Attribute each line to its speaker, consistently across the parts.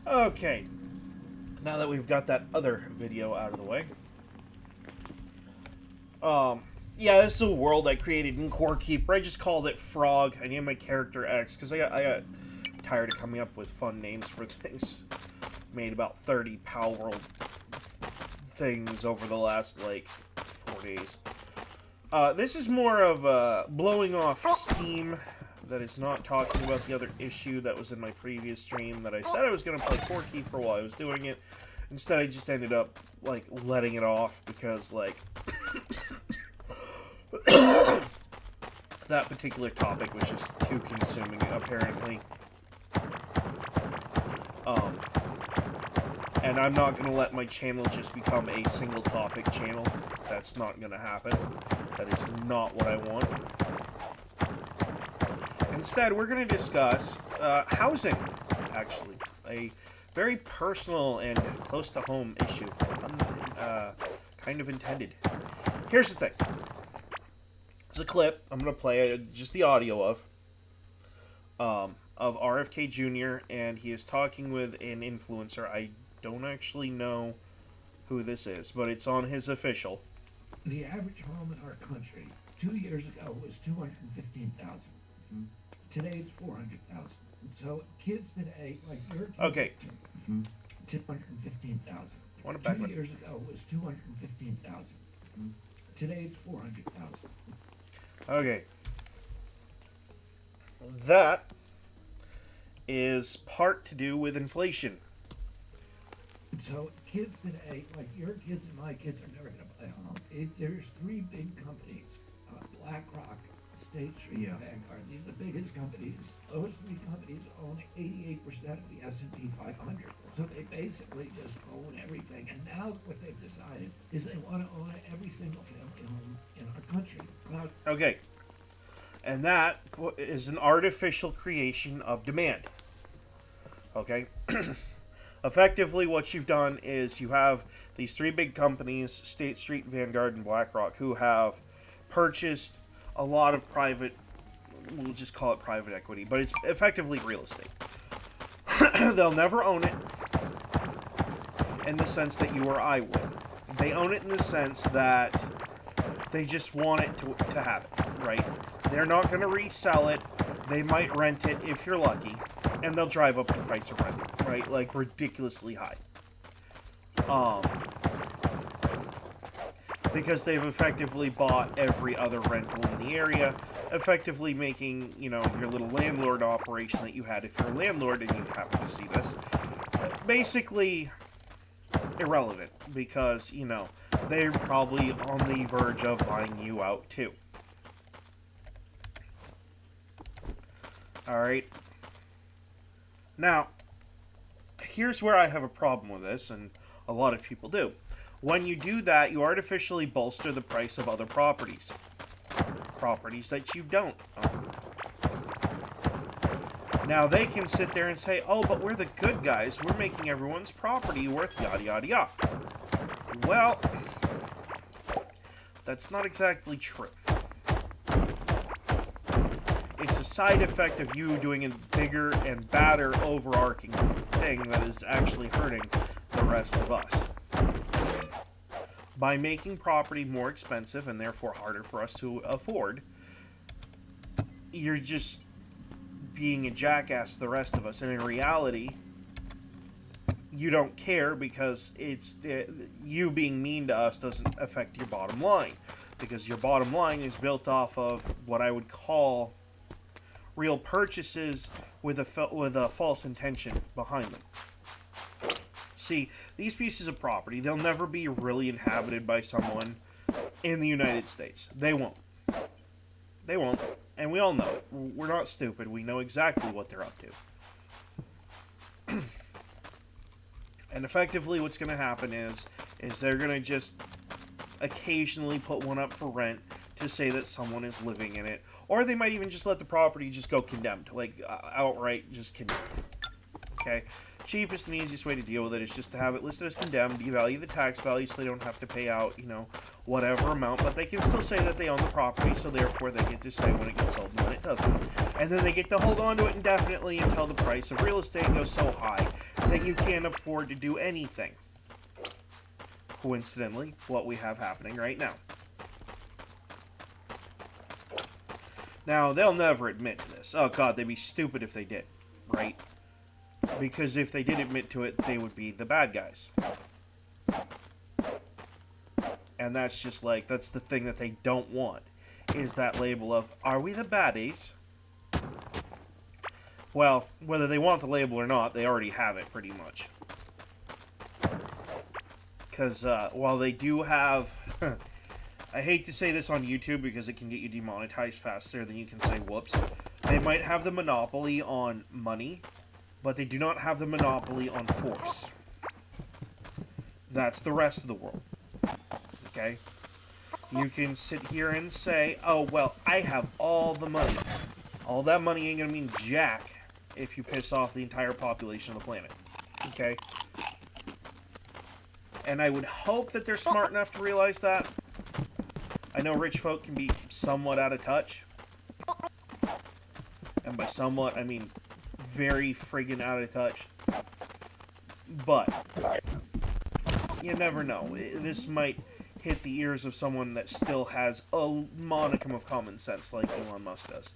Speaker 1: Okay, now that we've got that other video out of the way, yeah, this is a world I created in Core Keeper. I just called it Frog. I named my character X because I got tired of coming up with fun names for things. Made about 30 Pal World things over the last, like, 4 days. This is more of blowing off steam. That is not talking about the other issue that was in my previous stream that I said I was going to play Core Keeper while I was doing it. Instead, I just ended up, like, letting it off because, like, that particular topic was just too consuming, apparently. And I'm not going to let my channel just become a single topic channel. That's not going to happen. That is not what I want. Instead, we're going to discuss housing, actually. A very personal and close-to-home issue. Kind of intended. Here's the thing. There's a clip I'm going to play just the audio of RFK Jr., and he is talking with an influencer. I don't actually know who this is, but it's on his official.
Speaker 2: The average home in our country 2 years ago was $215,000. Today it's $400,000. So kids today, like your kids,
Speaker 1: Okay.
Speaker 2: $215,000. 2 years ago was $215,000. Today it's $400,000.
Speaker 1: Okay. That is part to do with inflation.
Speaker 2: So kids today, like your kids and my kids, are never going to buy a home. There's three big companies, BlackRock, State Street, and Vanguard. These are the biggest companies. Those three companies own 88% of the S&P 500. So they basically just own everything. And now what they've decided is they want to own every single family home in our country.
Speaker 1: Okay. And that is an artificial creation of demand. Okay? Effectively, what you've done is you have these three big companies, State Street, Vanguard, and BlackRock, who have purchased a lot of private, we'll just call it private equity, but it's effectively real estate. They'll never own it in the sense that you or I would. They own it in the sense that they just want it to have it, right? They're not going to resell it. They might rent it if you're lucky, and they'll drive up the price of rent, right? Like, ridiculously high. Because they've effectively bought every other rental in the area, effectively making, you know, your little landlord operation that you had if you're a landlord and you happen to see this, basically irrelevant, because, you know, they're probably on the verge of buying you out too. Alright. Now, here's where I have a problem with this, and a lot of people do. When you do that, you artificially bolster the price of other properties. Properties that you don't own. Now, they can sit there and say, oh, but we're the good guys. We're making everyone's property worth yada yada yada. Well, that's not exactly true. It's a side effect of you doing a bigger and badder overarching thing that is actually hurting the rest of us. By making property more expensive and therefore harder for us to afford, you're just being a jackass to the rest of us. And in reality, you don't care because you being mean to us doesn't affect your bottom line. Because your bottom line is built off of what I would call real purchases with a false intention behind them. See, these pieces of property, they'll never be really inhabited by someone in the United States. They won't. They won't. And we all know it. We're not stupid. We know exactly what they're up to. And effectively what's going to happen is they're going to just occasionally put one up for rent to say that someone is living in it. Or they might even just let the property just go condemned. Like, outright just condemned. Okay? cheapest and easiest way to deal with it is just to have it listed as condemned, devalue the tax value so they don't have to pay out, you know, whatever amount, but they can still say that they own the property, so therefore they get to say when it gets sold and when it doesn't. And then they get to hold on to it indefinitely until the price of real estate goes so high that you can't afford to do anything. Coincidentally, what we have happening right now. Now, they'll never admit to this. Oh god, they'd be stupid if they did, right? Because if they did admit to it, they would be the bad guys. And that's just like, that's the thing that they don't want, is that label of, are we the baddies? Well, whether they want the label or not, they already have it, pretty much. Because, while they do have... I hate to say this on YouTube because it can get you demonetized faster than you can say whoops. They might have the monopoly on money, but they do not have the monopoly on force. That's the rest of the world. Okay? You can sit here and say, oh, well, I have all the money. All that money ain't gonna mean jack if you piss off the entire population of the planet. Okay? And I would hope that they're smart enough to realize that. I know rich folk can be somewhat out of touch. And by somewhat, I mean very friggin' out of touch. But you never know. This might hit the ears of someone that still has a modicum of common sense like Elon Musk does.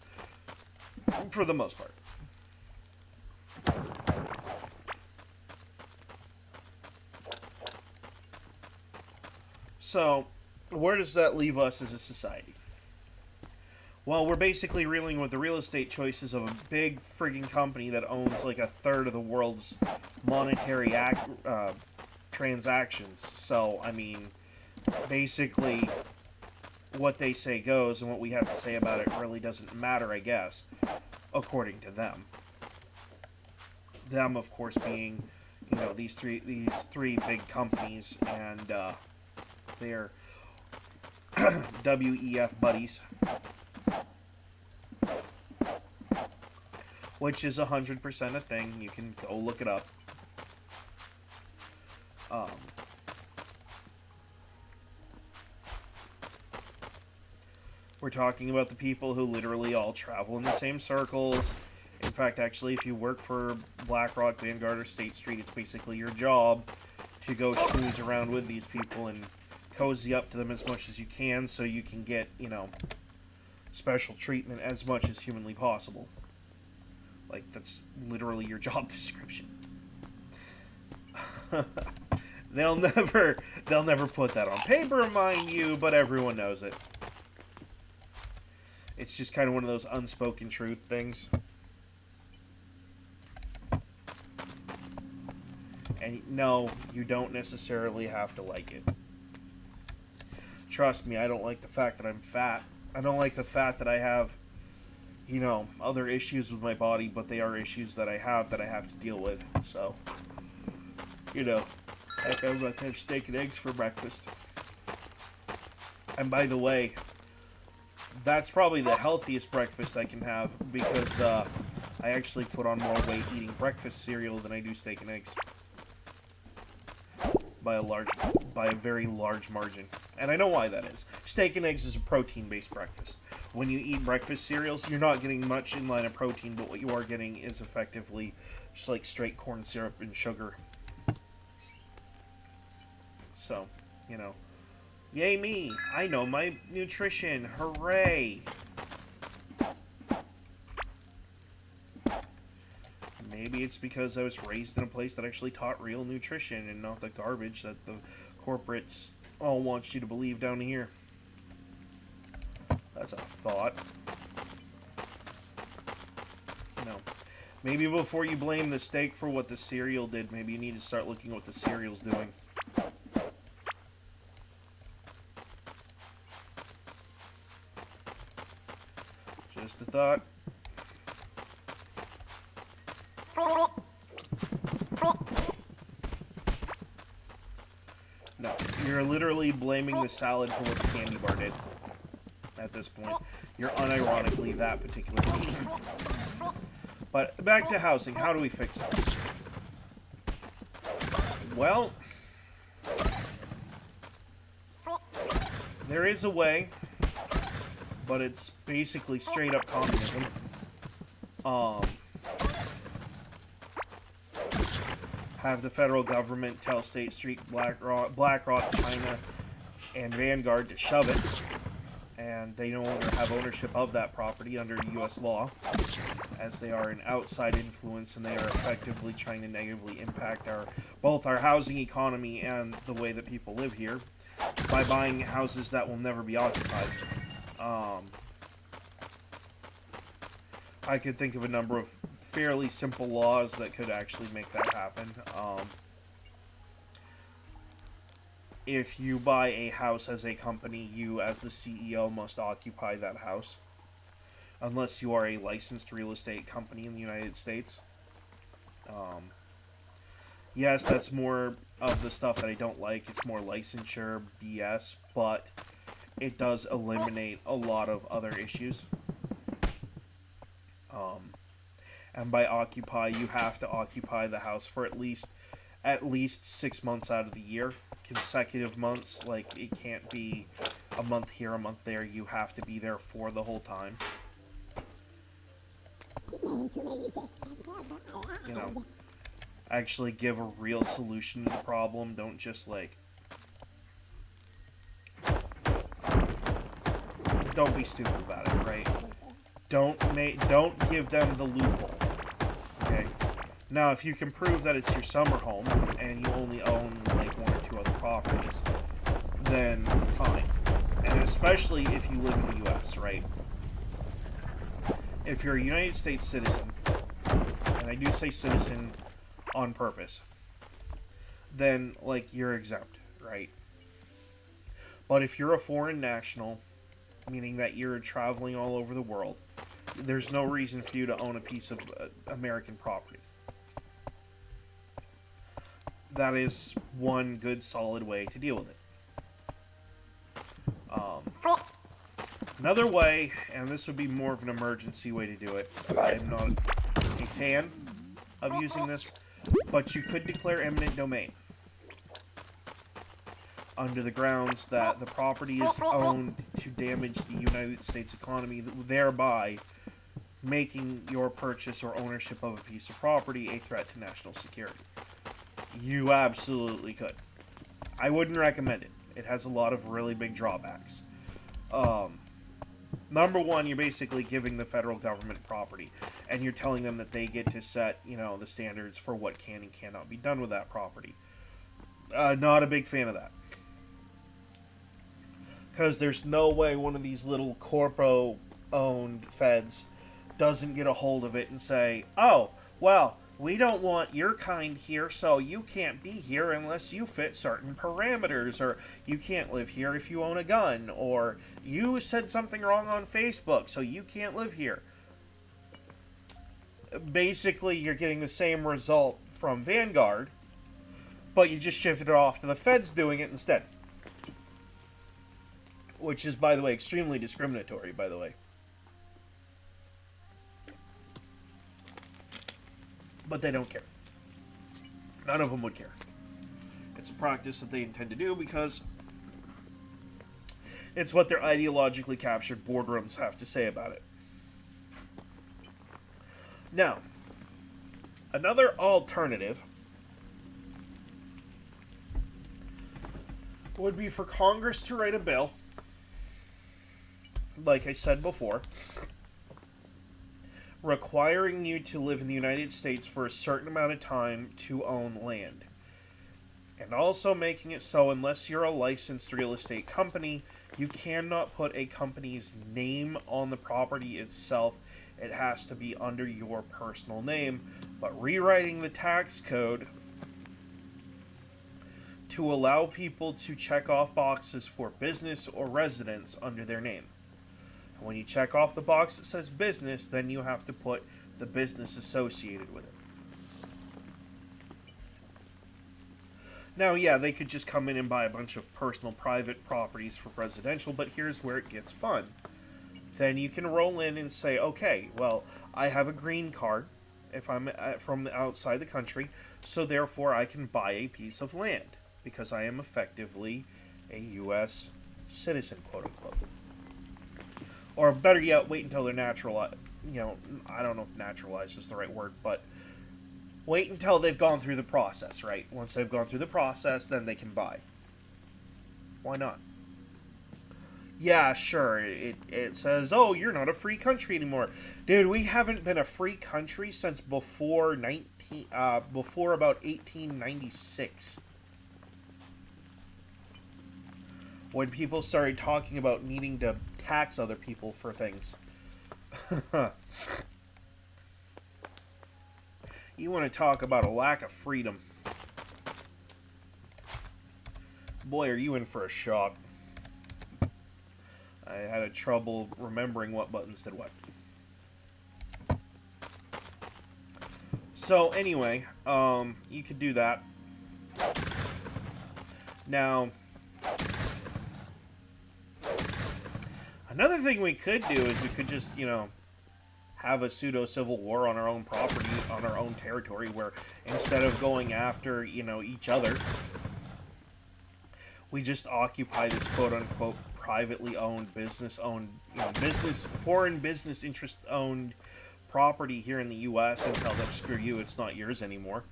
Speaker 1: For the most part. So, where does that leave us as a society? Well, we're basically reeling with the real estate choices of a big friggin' company that owns like a third of the world's monetary transactions. So, I mean, basically, what they say goes, and what we have to say about it really doesn't matter, I guess, according to them. Them, of course, being, you know, these three big companies, and their WEF buddies. Which is 100% a thing. You can go look it up. We're talking about the people who literally all travel in the same circles. In fact, actually, if you work for BlackRock, Vanguard, or State Street, it's basically your job to go schmooze around with these people and cozy up to them as much as you can so you can get, you know, special treatment as much as humanly possible. Like, that's literally your job description. They'll never put that on paper, mind you, but everyone knows it. It's just kind of one of those unspoken truth things. And no, you don't necessarily have to like it. Trust me, I don't like the fact that I'm fat. I don't like the fact that I have, you know, other issues with my body, but they are issues that I have to deal with. So, you know, like I'm about to have steak and eggs for breakfast. And by the way, that's probably the healthiest breakfast I can have because I actually put on more weight eating breakfast cereal than I do steak and eggs. By a very large margin. And I know why that is. Steak and eggs is a protein-based breakfast. When you eat breakfast cereals, you're not getting much in line of protein, but what you are getting is effectively just like straight corn syrup and sugar. So, you know. Yay me! I know my nutrition! Hooray! Maybe it's because I was raised in a place that actually taught real nutrition and not the garbage that the corporates all want you to believe down here. That's a thought. No. Maybe before you blame the steak for what the cereal did, maybe you need to start looking at what the cereal's doing. Just a thought. No, you're literally blaming the salad for what the candy bar did. At this point, you're unironically that particular person. But back to housing. How do we fix it? Well, there is a way, but it's basically straight up communism. Have the federal government tell State Street, BlackRock, China, and Vanguard to shove it, and they no longer have ownership of that property under U.S. law, as they are an outside influence and they are effectively trying to negatively impact both our housing economy and the way that people live here by buying houses that will never be occupied. I could think of a number of fairly simple laws that could actually make that happen. If you buy a house as a company, you as the CEO must occupy that house. Unless you are a licensed real estate company in the United States. Yes, that's more of the stuff that I don't like. It's more licensure BS, but it does eliminate a lot of other issues. And by occupy, you have to occupy the house for at least 6 months out of the year. Consecutive months, like it can't be a month here, a month there. You have to be there for the whole time. You know, actually give a real solution to the problem. Don't just don't be stupid about it, right? Don't give them the loophole. Okay. Now, if you can prove that it's your summer home and you only own like 1 or 2 other properties, then fine. And especially if you live in the U.S., right? If you're a United States citizen, and I do say citizen on purpose, then like you're exempt, right? But if you're a foreign national, meaning that you're traveling all over the world, there's no reason for you to own a piece of American property. That is one good solid way to deal with it. Another way, and this would be more of an emergency way to do it, I'm not a fan of using this, but you could declare eminent domain under the grounds that the property is owned to damage the United States economy, thereby making your purchase or ownership of a piece of property a threat to national security. You absolutely could. I wouldn't recommend it. It has a lot of really big drawbacks. Number one, you're basically giving the federal government property, and you're telling them that they get to set, the standards for what can and cannot be done with that property. Not a big fan of that. Because there's no way one of these little corpo-owned feds doesn't get a hold of it and say, oh, well, we don't want your kind here, so you can't be here unless you fit certain parameters, or you can't live here if you own a gun, or you said something wrong on Facebook, so you can't live here. Basically, you're getting the same result from Vanguard, but you just shifted it off to the feds doing it instead. Which is, by the way, extremely discriminatory, by the way. But they don't care. None of them would care. It's a practice that they intend to do because it's what their ideologically captured boardrooms have to say about it. Now, another alternative would be for Congress to write a bill, like I said before, requiring you to live in the United States for a certain amount of time to own land. And also making it so unless you're a licensed real estate company, you cannot put a company's name on the property itself. It has to be under your personal name. But rewriting the tax code to allow people to check off boxes for business or residence under their name. When you check off the box that says business, then you have to put the business associated with it. Now, yeah, they could just come in and buy a bunch of personal private properties for residential, but here's where it gets fun. Then you can roll in and say, okay, well, I have a green card, if I'm from the outside the country, so therefore I can buy a piece of land because I am effectively a U.S. citizen, quote unquote. Or better yet, wait until they're naturalized. You know, I don't know if naturalized is the right word, but wait until they've gone through the process, right? Once they've gone through the process, then they can buy. Why not? Yeah, sure. It says, oh, you're not a free country anymore. Dude, we haven't been a free country since before about 1896. When people started talking about needing to tax other people for things. You want to talk about a lack of freedom. Boy, are you in for a shock. I had a trouble remembering what buttons did what. So anyway, you could do that. Now, another thing we could do is we could just, you know, have a pseudo-civil war on our own property, on our own territory, where instead of going after, you know, each other, we just occupy this quote-unquote privately owned, business-owned, you know, foreign business interest-owned property here in the U.S. and tell them, screw you, it's not yours anymore.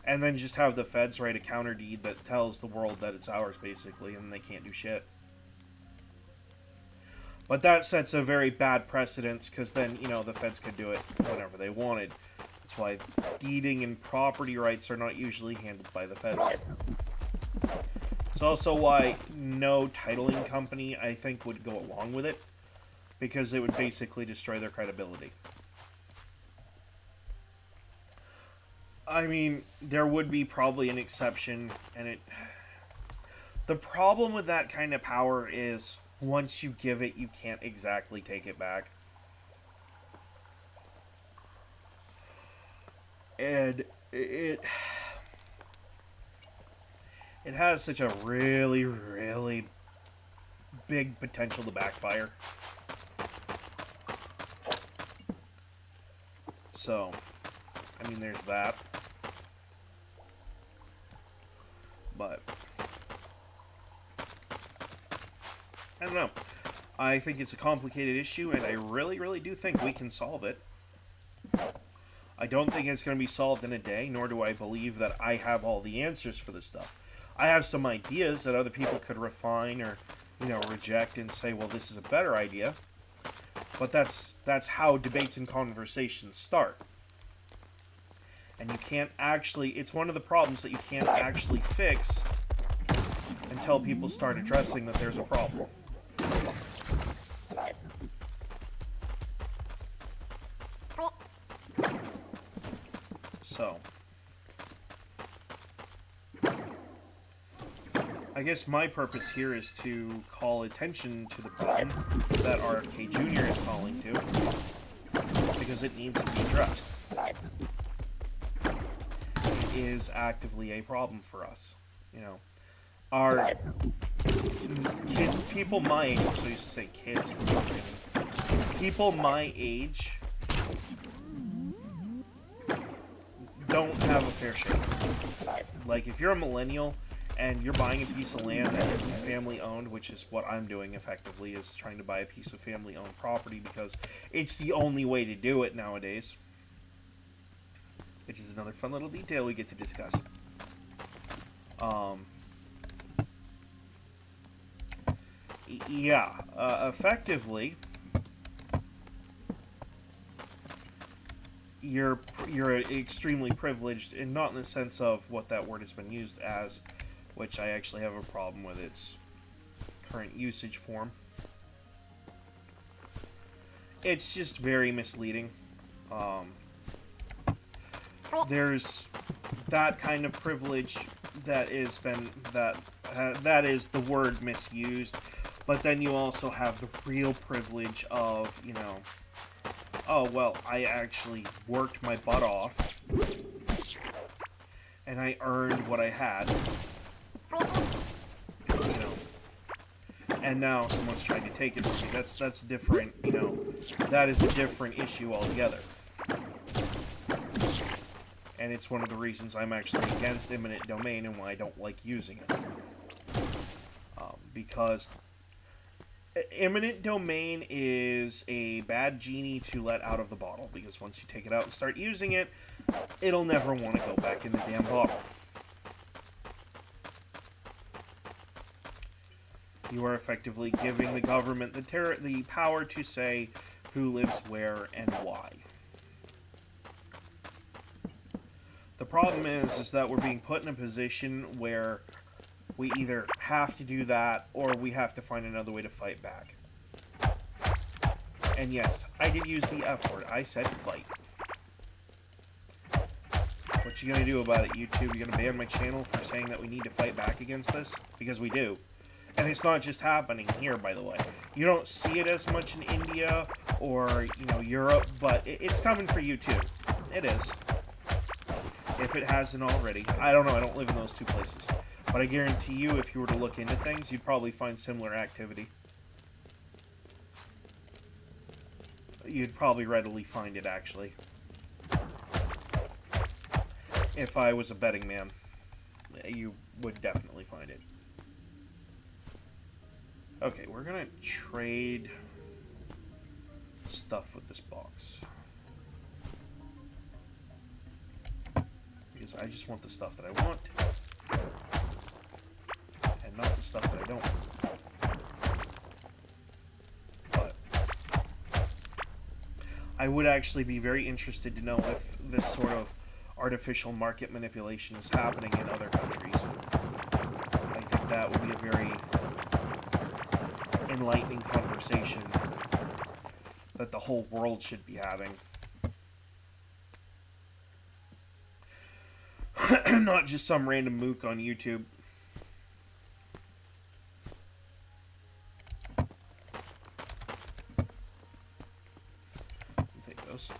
Speaker 1: And then just have the feds write a counter deed that tells the world that it's ours, basically, and they can't do shit. But that sets a very bad precedence, because then, you know, the feds could do it whenever they wanted. That's why deeding and property rights are not usually handled by the feds. It's also why no titling company, I think, would go along with it, because it would basically destroy their credibility. I mean, there would be probably an exception, and the problem with that kind of power is once you give it, you can't exactly take it back. And it has such a really, really big potential to backfire. So, I mean, there's that. But I don't know. I think it's a complicated issue, and I really, really do think we can solve it. I don't think it's going to be solved in a day, nor do I believe that I have all the answers for this stuff. I have some ideas that other people could refine or, you know, reject and say, well, this is a better idea. But that's how debates and conversations start. And you can't actually, it's one of the problems that you can't actually fix until people start addressing that there's a problem. So, I guess my purpose here is to call attention to the problem that RFK Jr. is calling to, because it needs to be addressed. It is actively a problem for us, you know. Our people my age, so I used to say kids for some reason. People my age don't have a fair shake. Like, if you're a millennial and you're buying a piece of land that isn't family owned, which is what I'm doing effectively, is trying to buy a piece of family owned property because it's the only way to do it nowadays. Which is another fun little detail we get to discuss. Yeah, effectively, you're extremely privileged, and not in the sense of what that word has been used as, which I actually have a problem with its current usage form. It's just very misleading. There's that kind of privilege that is that is the word misused, but then you also have the real privilege of, you know, oh, well, I actually worked my butt off, and I earned what I had, you know, and now someone's trying to take it from me. That's different, you know, that is a different issue altogether. And it's one of the reasons I'm actually against eminent domain and why I don't like using it. Because eminent domain is a bad genie to let out of the bottle. Because once you take it out and start using it, it'll never want to go back in the damn bottle. You are effectively giving the government the power to say who lives where and why. The problem is that we're being put in a position where we either have to do that or we have to find another way to fight back. And yes, I did use the F word. I said fight. What you gonna do about it, YouTube? You gonna ban my channel for saying that we need to fight back against this? Because we do. And it's not just happening here, by the way. You don't see it as much in India or, Europe, but it's coming for you too. It is. If it hasn't already. I don't know, I don't live in those two places. But I guarantee you, if you were to look into things, you'd probably find similar activity. You'd probably readily find it, actually. If I was a betting man, you would definitely find it. Okay, we're gonna trade stuff with this box. Because I just want the stuff that I want. And not the stuff that I don't want. But I would actually be very interested to know if this sort of artificial market manipulation is happening in other countries. I think that would be a very enlightening conversation that the whole world should be having. Not just some random mook on YouTube. I'll take those.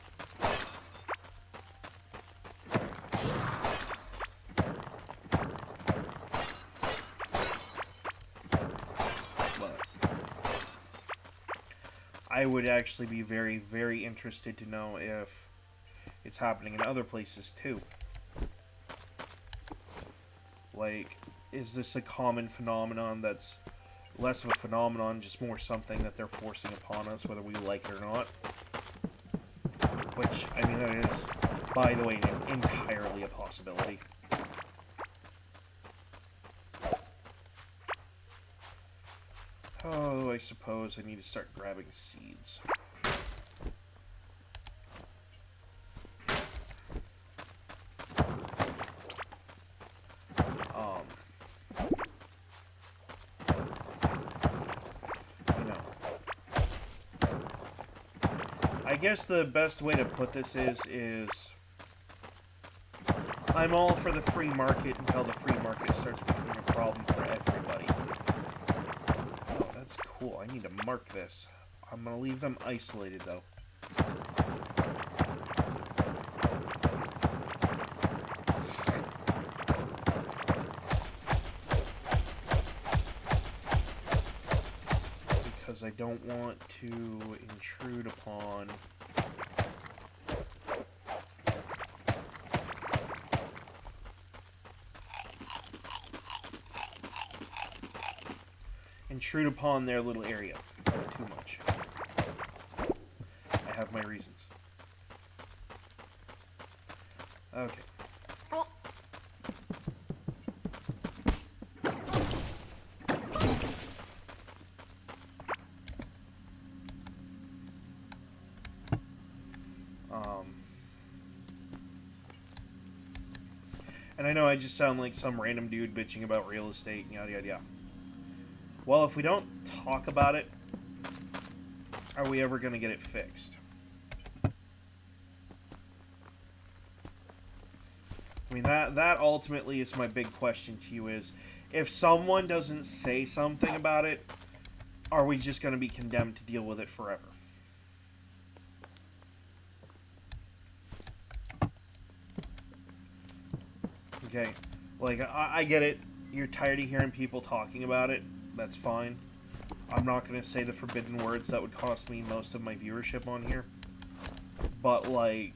Speaker 1: I would actually be very, very interested to know if it's happening in other places too. Like, is this a common phenomenon that's less of a phenomenon, just more something that they're forcing upon us, whether we like it or not? Which, I mean, that is, by the way, entirely a possibility. Oh, I suppose I need to start grabbing seeds. I guess the best way to put this is I'm all for the free market until the free market starts becoming a problem for everybody. Oh, that's cool. I need to mark this. I'm going to leave them isolated, though. Because I don't want to intrude upon their little area too much. I have my reasons. Okay. And I know I just sound like some random dude bitching about real estate and yada yada yada. Well, if we don't talk about it, are we ever going to get it fixed? I mean, that ultimately is my big question to you is, if someone doesn't say something about it, are we just going to be condemned to deal with it forever? Okay, like, I get it. You're tired of hearing people talking about it. That's fine. I'm not going to say the forbidden words that would cost me most of my viewership on here. But, like,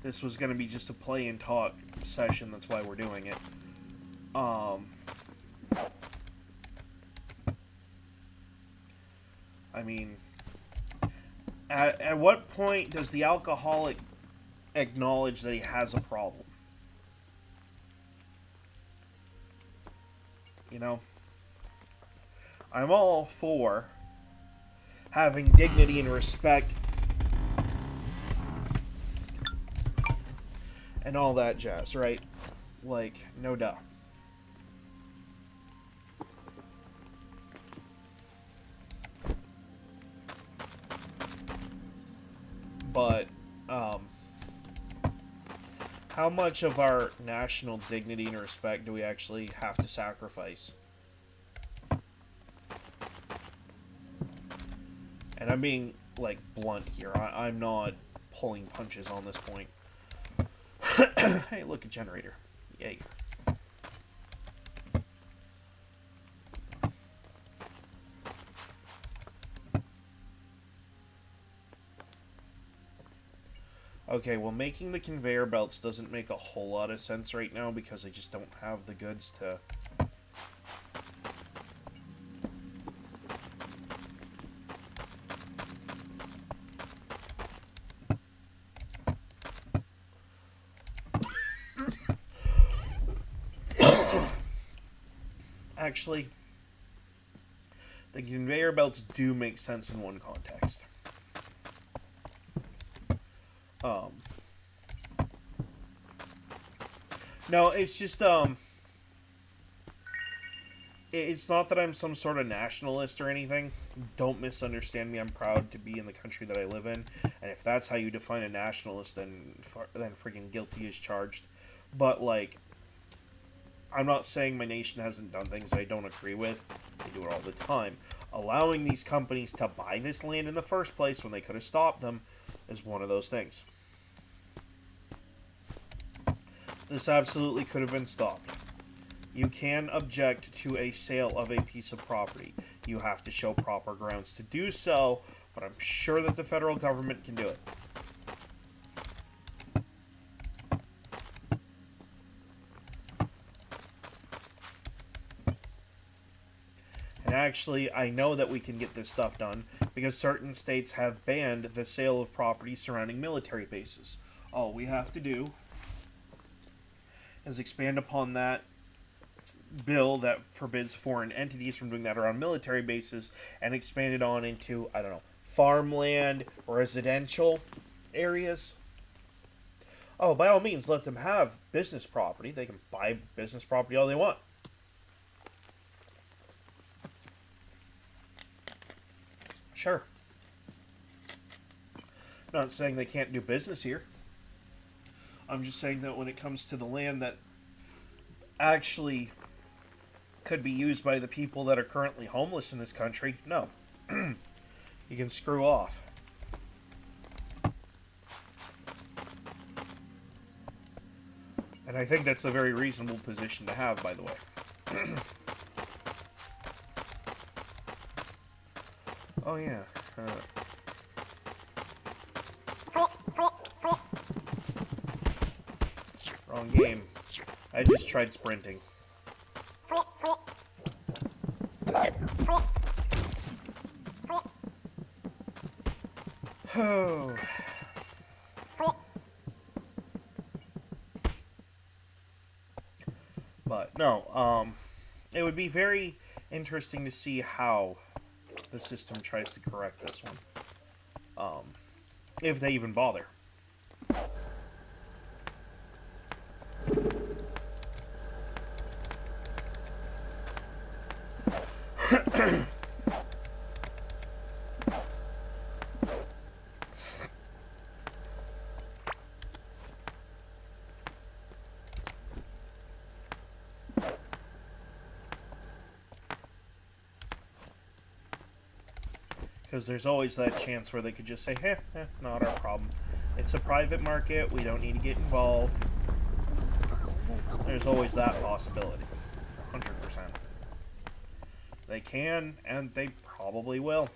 Speaker 1: This was going to be just a play and talk session. That's why we're doing it. I mean, at what point does the alcoholic acknowledge that he has a problem? You know? I'm all for having dignity and respect and all that jazz, right? Like, no doubt. But, how much of our national dignity and respect do we actually have to sacrifice? And I'm being, like, blunt here. I'm not pulling punches on this point. Hey, look, a generator. Yay. Okay, well, making the conveyor belts doesn't make a whole lot of sense right now because I just don't have the goods to... Actually, the conveyor belts do make sense in one context. No, it's just, it's not that I'm some sort of nationalist or anything. Don't misunderstand me. I'm proud to be in the country that I live in. And if that's how you define a nationalist, then freaking guilty is charged. But, like, I'm not saying my nation hasn't done things I don't agree with. They do it all the time. Allowing these companies to buy this land in the first place when they could have stopped them is one of those things. This absolutely could have been stopped. You can object to a sale of a piece of property. You have to show proper grounds to do so, but I'm sure that the federal government can do it. And actually, I know that we can get this stuff done because certain states have banned the sale of property surrounding military bases. All we have to do is expand upon that bill that forbids foreign entities from doing that around military bases and expand it on into, I don't know, farmland, residential areas. Oh, by all means, let them have business property. They can buy business property all they want. Sure. Not saying they can't do business here. I'm just saying that when it comes to the land that actually could be used by the people that are currently homeless in this country, no. You can screw off. And I think that's a very reasonable position to have, by the way. Oh, yeah. Wrong game. I just tried sprinting. Oh. But, no, it would be very interesting to see how the system tries to correct this one. If they even bother. Because there's always that chance where they could just say, not our problem. It's a private market, we don't need to get involved. There's always that possibility. 100%. They can, and they probably will.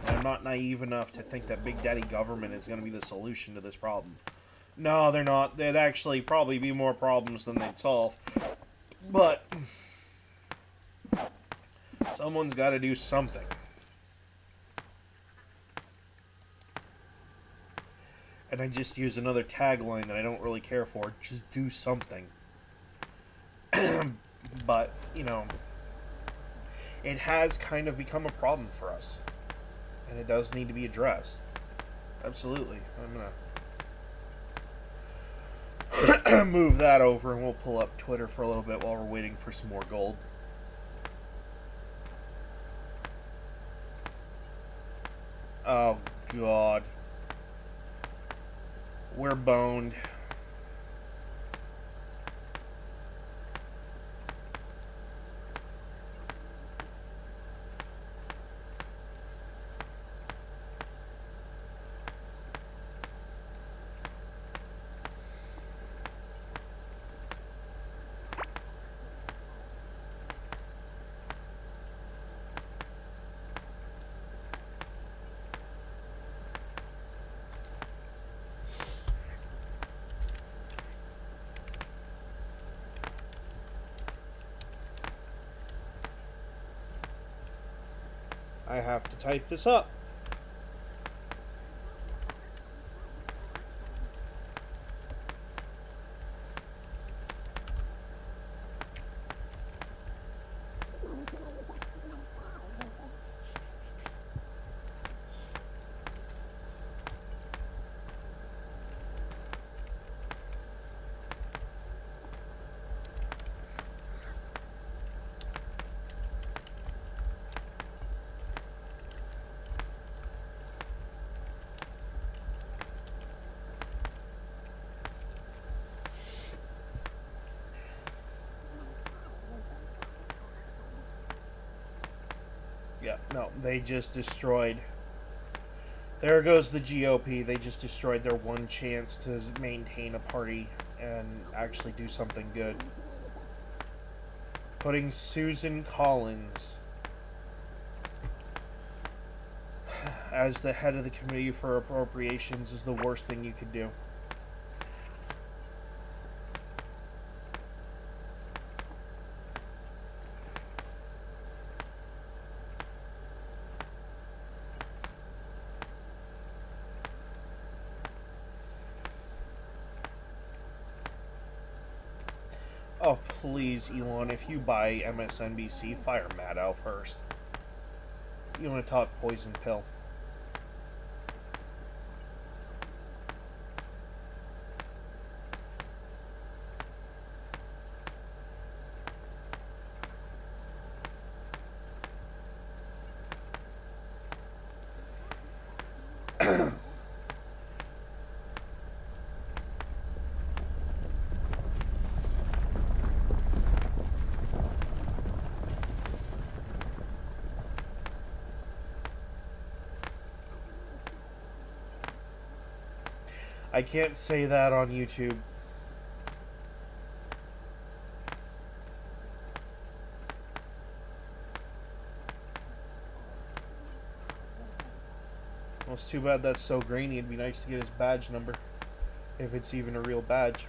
Speaker 1: And not naive enough to think that Big Daddy government is going to be the solution to this problem. No, they're not. They'd actually probably be more problems than they'd solve. But someone's got to do something. And I just use another tagline that I don't really care for. Just do something. But, you know, it has kind of become a problem for us. And it does need to be addressed. Absolutely. I'm gonna move that over and we'll pull up Twitter for a little bit while we're waiting for some more gold. Oh, God. We're boned. I have to type this up. Yeah, no, they just destroyed. There goes the GOP. They just destroyed their one chance to maintain a party and actually do something good. Putting Susan Collins as the head of the Committee for Appropriations is the worst thing you could do. Oh, please, Elon, if you buy MSNBC, fire Maddow first. You want to talk poison pill. I can't say that on YouTube. Well, it's too bad that's so grainy. It'd be nice to get his badge number. If it's even a real badge.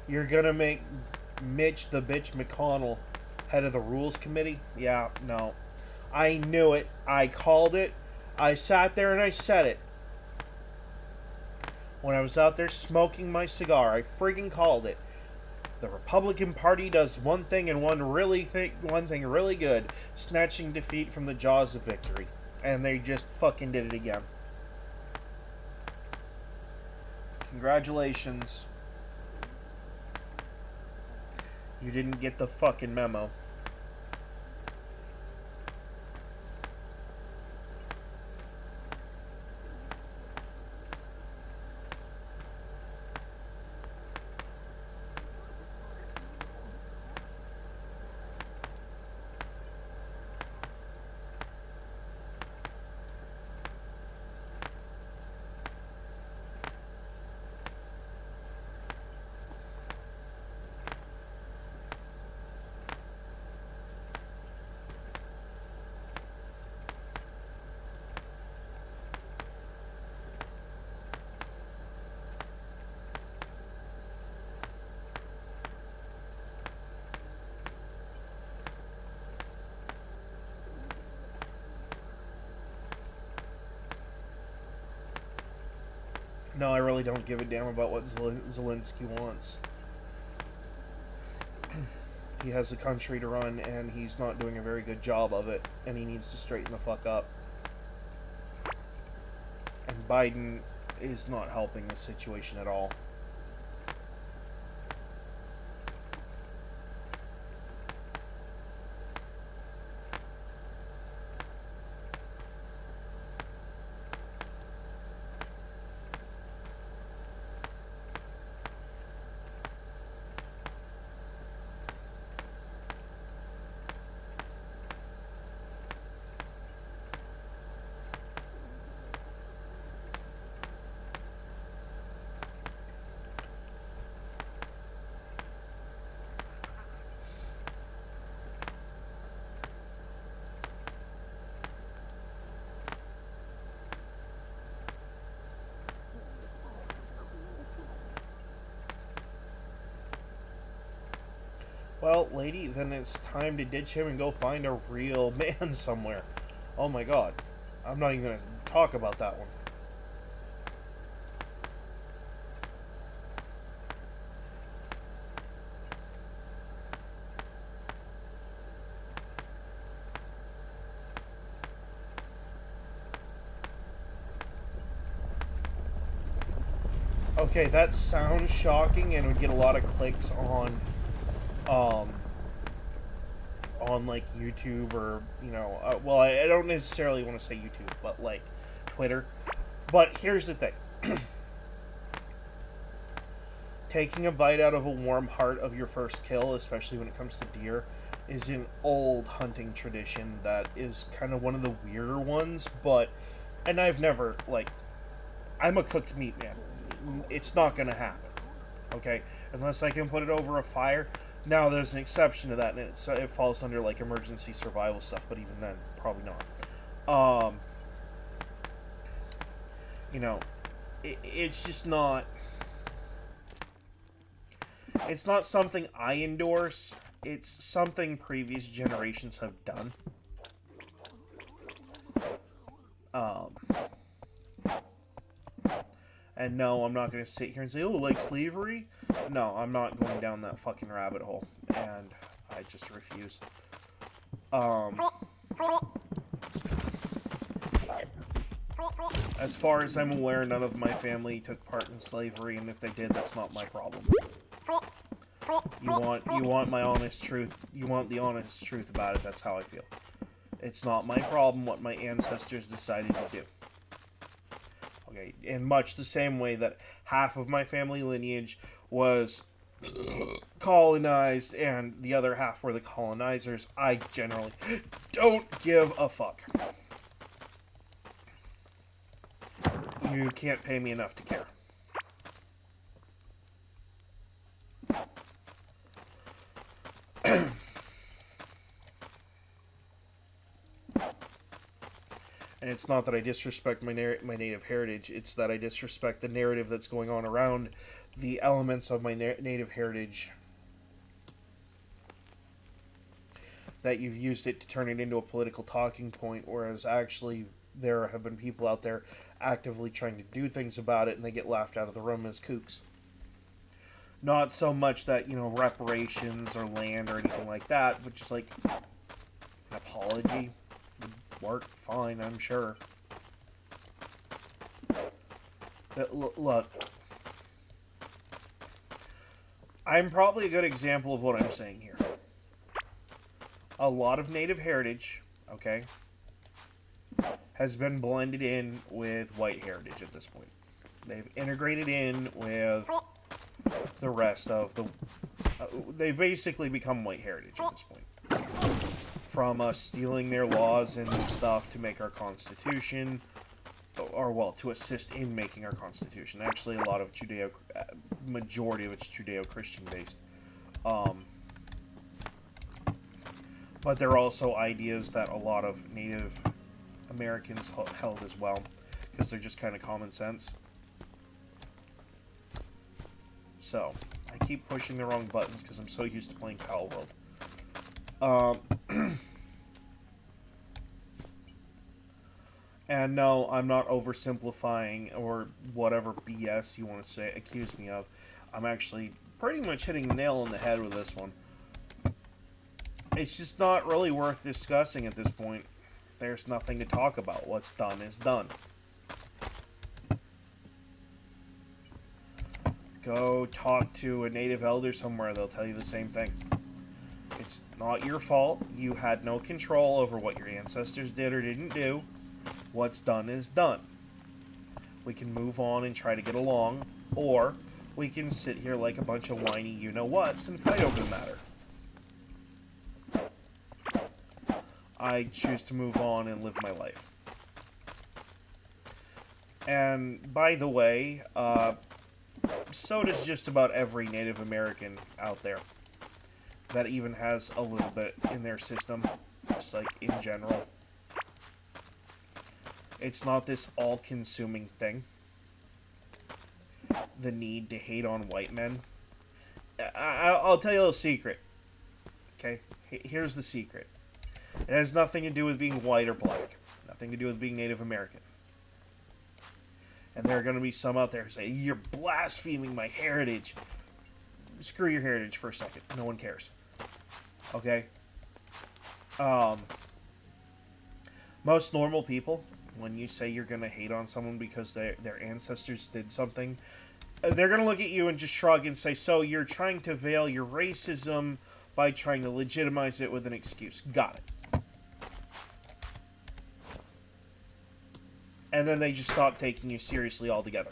Speaker 1: You're gonna make Mitch the bitch McConnell head of the Rules Committee? Yeah, no. I knew it. I called it. I sat there and I said it. When I was out there smoking my cigar, I freaking called it. The Republican Party does one thing and one thing really good, snatching defeat from the jaws of victory. And they just fucking did it again. Congratulations. You didn't get the fucking memo. No, I really don't give a damn about what Zelensky wants. He has a country to run, and he's not doing a very good job of it, and he needs to straighten the fuck up. And Biden is not helping the situation at all. Well, lady, then it's time to ditch him and go find a real man somewhere. Oh my god. I'm not even going to talk about that one. Okay, that sounds shocking and would get a lot of clicks um, on like YouTube or, you know, well, I don't necessarily want to say YouTube, but like Twitter. But here's the thing. Taking a bite out of a warm heart of your first kill, especially when it comes to deer, is an old hunting tradition that is kind of one of the weirder ones, but, and I've never, like, I'm a cooked meat man. It's not going to happen, okay? Unless I can put it over a fire. Now, there's an exception to that, and it falls under, like, emergency survival stuff, but even then, probably not. You know, it's just not... It's not something I endorse. It's something previous generations have done. And no, I'm not going to sit here and say, oh, like slavery? No, I'm not going down that fucking rabbit hole. And I just refuse. As far as I'm aware, none of my family took part in slavery, and if they did, that's not my problem. You want my honest truth. You want the honest truth about it. That's how I feel. It's not my problem what my ancestors decided to do. Okay, in much the same way that half of my family lineage was colonized and the other half were the colonizers, I generally don't give a fuck. You can't pay me enough to care. And it's not that I disrespect my native heritage, it's that I disrespect the narrative that's going on around the elements of my native heritage. That you've used it to turn it into a political talking point, whereas actually there have been people out there actively trying to do things about it, and they get laughed out of the room as kooks. Not so much that, you know, reparations or land or anything like that, but just like an apology would work fine, I'm sure. Look, I'm probably a good example of what I'm saying here. A lot of native heritage, okay, has been blended in with white heritage at this point. They've integrated in with the rest of the... they've basically become white heritage at this point. From us stealing their laws and stuff to make our Constitution, or, well, to assist in making our Constitution. Actually, a lot of majority of it's Judeo-Christian based. But there are also ideas that a lot of Native Americans held as well, because they're just kind of common sense. So, I keep pushing the wrong buttons because I'm so used to playing Palworld. And no, I'm not oversimplifying or whatever BS you want to say, accuse me of. I'm actually pretty much hitting the nail on the head with this one. It's just not really worth discussing at this point. There's nothing to talk about. What's done is done. Go talk to a native elder somewhere, they'll tell you the same thing. It's not your fault. You had no control over what your ancestors did or didn't do. What's done is done. We can move on and try to get along, or we can sit here like a bunch of whiny you-know-whats and fight over the matter. I choose to move on and live my life. And, by the way, so does just about every Native American out there that even has a little bit in their system, just like in general. It's not this all-consuming thing. The need to hate on white men. I'll tell you a little secret. Okay? Here's the secret. It has nothing to do with being white or black. Nothing to do with being Native American. And there are going to be some out there who say, you're blaspheming my heritage. Screw your heritage for a second. No one cares. Okay? Most normal people, when you say you're going to hate on someone because their ancestors did something, they're going to look at you and just shrug and say, so you're trying to veil your racism by trying to legitimize it with an excuse. Got it. And then they just stop taking you seriously altogether.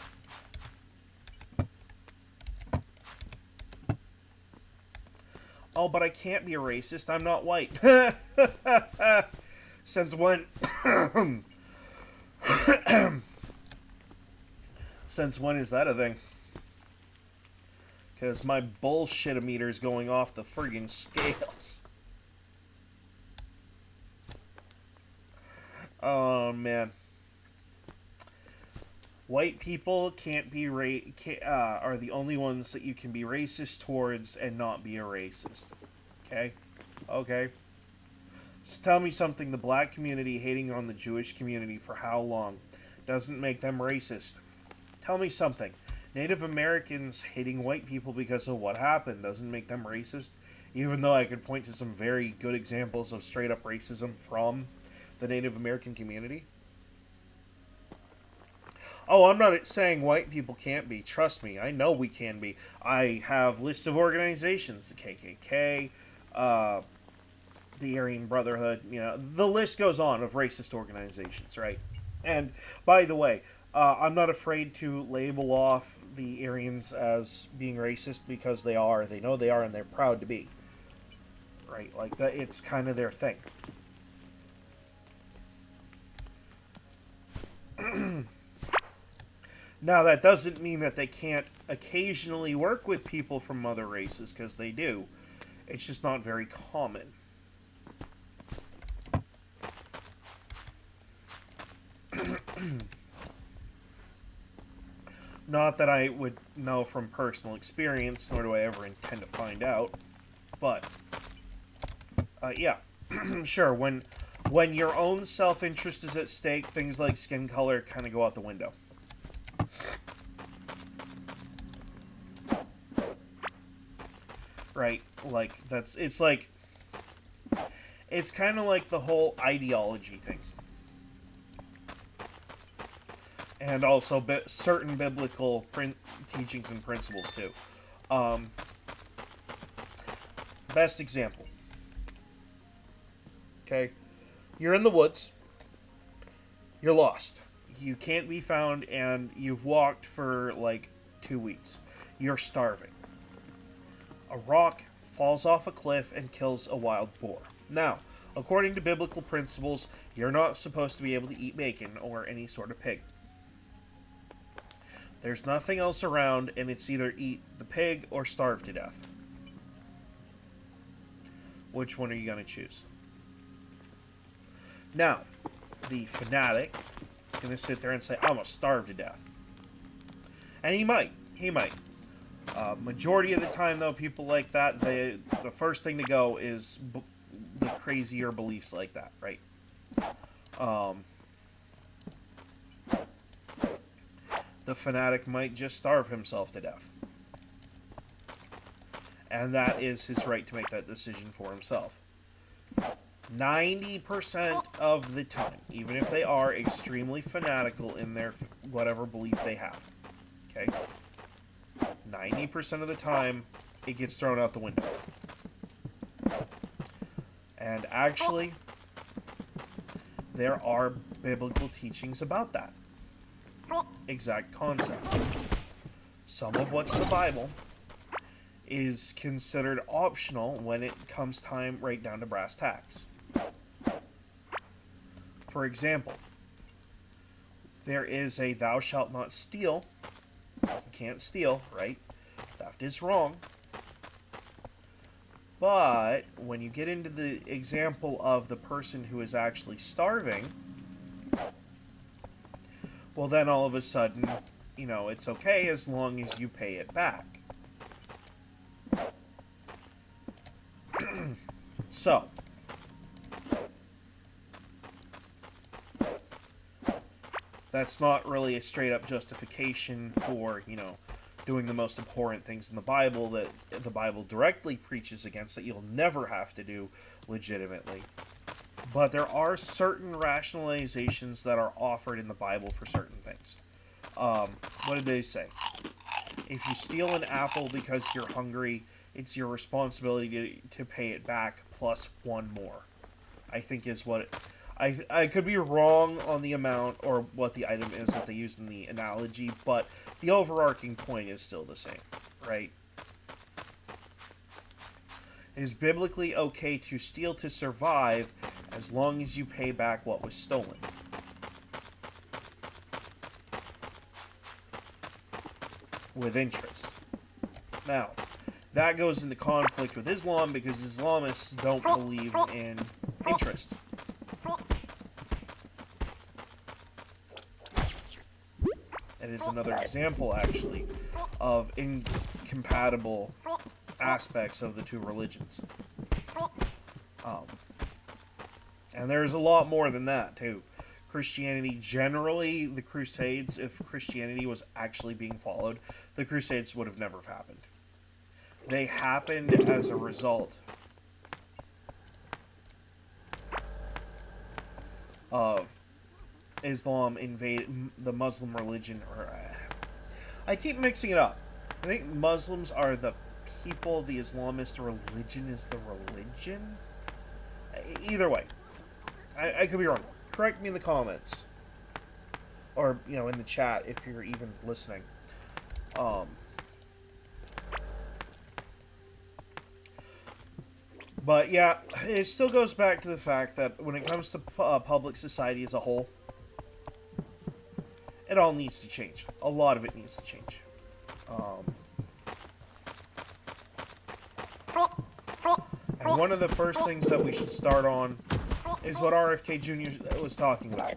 Speaker 1: Oh, but I can't be a racist. I'm not white. Since when? Since when is that a thing? Because my bullshit meter is going off the friggin' scales. Oh, man. White people can't be are the only ones that you can be racist towards and not be a racist. Okay? Okay. So tell me something, the black community hating on the Jewish community for how long doesn't make them racist? Tell me something. Native Americans hating white people because of what happened doesn't make them racist? Even though I could point to some very good examples of straight up racism from the Native American community. Oh, I'm not saying white people can't be. Trust me, I know we can be. I have lists of organizations, the KKK, the Aryan Brotherhood, you know, the list goes on of racist organizations, right? And, by the way, I'm not afraid to label off the Aryans as being racist because they are. They know they are and they're proud to be. Right? Like, that, it's kind of their thing. Now, that doesn't mean that they can't occasionally work with people from other races, because they do. It's just not very common. Not that I would know from personal experience, nor do I ever intend to find out. But, yeah. Sure, when your own self-interest is at stake, things like skin color kind of go out the window. Right? Like, it's kind of like the whole ideology thing. And also certain biblical teachings and principles, too. Best example. Okay? You're in the woods. You're lost. You can't be found, and you've walked for, like, 2 weeks. You're starving. A rock falls off a cliff and kills a wild boar. Now, according to biblical principles, you're not supposed to be able to eat bacon or any sort of pig. There's nothing else around, and it's either eat the pig or starve to death. Which one are you going to choose? Now, the fanatic is going to sit there and say, I'm going to starve to death. And he might. He might. Majority of the time, though, people like that, the first thing to go is the crazier beliefs like that, right? the fanatic might just starve himself to death. And that is his right to make that decision for himself. 90% of the time, even if they are extremely fanatical in their whatever belief they have, okay? 90% of the time, it gets thrown out the window. And actually, there are biblical teachings about that exact concept. Some of what's in the Bible is considered optional when it comes time right down to brass tacks. For example, there is a thou shalt not steal. You can't steal, right? Theft is wrong. But when you get into the example of the person who is actually starving, well then all of a sudden, you know, it's okay as long as you pay it back. So, that's not really a straight up justification for, you know, doing the most abhorrent things in the Bible that the Bible directly preaches against that you'll never have to do legitimately. But there are certain rationalizations that are offered in the Bible for certain things. What did they say? If you steal an apple because you're hungry, it's your responsibility to pay it back plus one more. I think is what it, I could be wrong on the amount or what the item is that they use in the analogy, but the overarching point is still the same, right? It is biblically okay to steal to survive as long as you pay back what was stolen. With interest. Now, that goes into conflict with Islam because Islamists don't believe in interest. It is another example, actually, of incompatible aspects of the two religions. And there's a lot more than that, too. Christianity, generally, the Crusades, if Christianity was actually being followed, the Crusades would have never happened. They happened as a result of Islam invade the Muslim religion, or I keep mixing it up. I think Muslims are the people, the Islamist religion is the religion. Either way, I could be wrong. Correct me in the comments, or you know, in the chat if you're even listening. But yeah, it still goes back to the fact that when it comes to public society as a whole, it all needs to change. A lot of it needs to change. And one of the first things that we should start on is what RFK Jr. was talking about.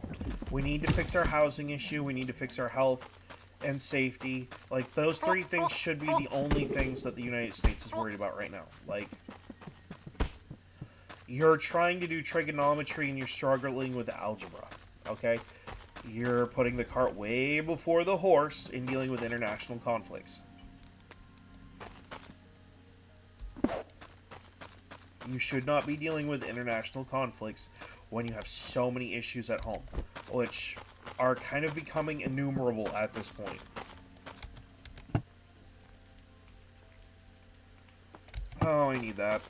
Speaker 1: We need to fix our housing issue. We need to fix our health and safety. Like, those three things should be the only things that the United States is worried about right now. Like, you're trying to do trigonometry and you're struggling with algebra, okay? You're putting the cart way before the horse in dealing with international conflicts. You should not be dealing with international conflicts when you have so many issues at home, which are kind of becoming innumerable at this point. Oh, I need that.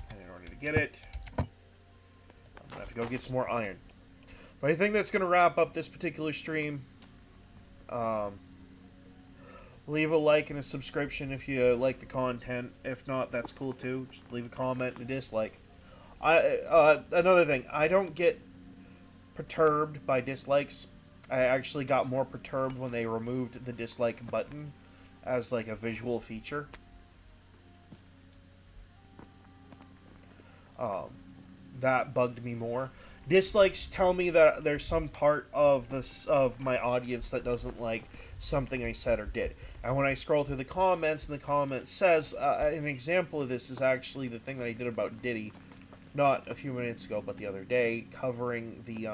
Speaker 1: And in order to get it, I'm gonna have to go get some more iron. But I think that's gonna wrap up this particular stream. Leave a like and a subscription if you like the content. If not, that's cool too. Just leave a comment and a dislike. Another thing, I don't get perturbed by dislikes. I actually got more perturbed when they removed the dislike button as like a visual feature. That bugged me more. Dislikes tell me that there's some part of my audience that doesn't like something I said or did. And when I scroll through the comments, and the comment says, an example of this is actually the thing that I did about Diddy, not a few minutes ago, but the other day, covering the,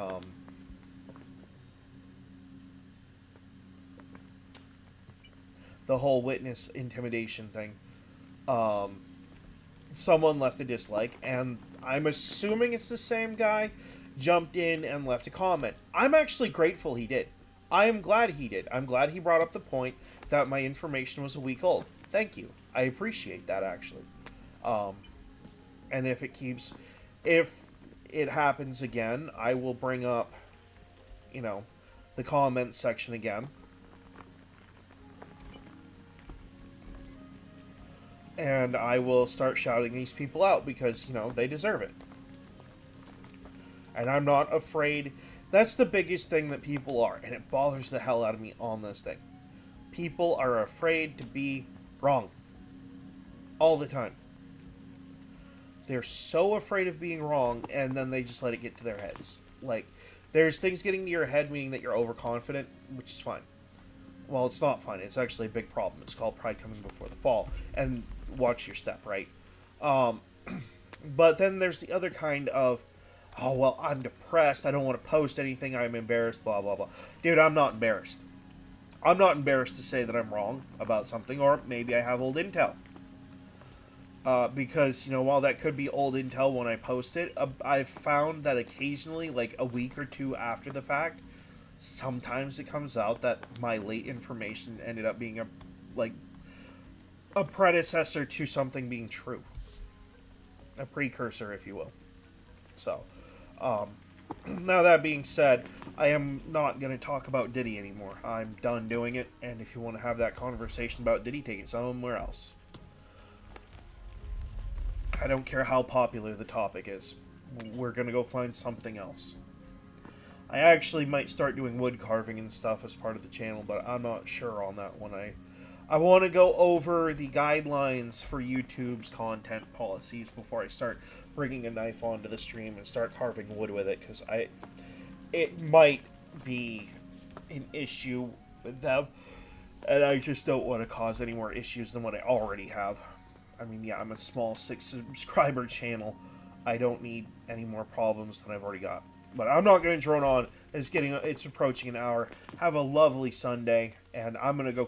Speaker 1: the whole witness intimidation thing. Someone left a dislike, and I'm assuming it's the same guy, jumped in and left a comment. I'm actually grateful he did. I am glad he did. I'm glad he brought up the point that my information was a week old. Thank you. I appreciate that, actually. And if it happens again, I will bring up, the comment section again. And I will start shouting these people out because, they deserve it. And I'm not afraid. That's the biggest thing that people are, and it bothers the hell out of me on this thing. People are afraid to be wrong. All the time. They're so afraid of being wrong, and then they just let it get to their heads. Like, there's things getting to your head, meaning that you're overconfident, which is fine. Well, it's not fine. It's actually a big problem. It's called pride coming before the fall. And watch your step, right? But then there's the other kind of, oh, well, I'm depressed. I don't want to post anything. I'm embarrassed, blah, blah, blah. Dude, I'm not embarrassed. I'm not embarrassed to say that I'm wrong about something, or maybe I have old intel. Because, while that could be old intel when I post it, I've found that occasionally, like a week or two after the fact, sometimes it comes out that my late information ended up being a predecessor to something being true. A precursor, if you will. So, now that being said, I am not going to talk about Diddy anymore. I'm done doing it, and if you want to have that conversation about Diddy, take it somewhere else. I don't care how popular the topic is. We're going to go find something else. I actually might start doing wood carving and stuff as part of the channel, but I'm not sure on that one. I want to go over the guidelines for YouTube's content policies before I start bringing a knife onto the stream and start carving wood with it, because it might be an issue with them, and I just don't want to cause any more issues than what I already have. I mean, yeah, I'm a small 6-subscriber channel. I don't need any more problems than I've already got. But I'm not going to drone on. It's approaching an hour. Have a lovely Sunday, and I'm going to go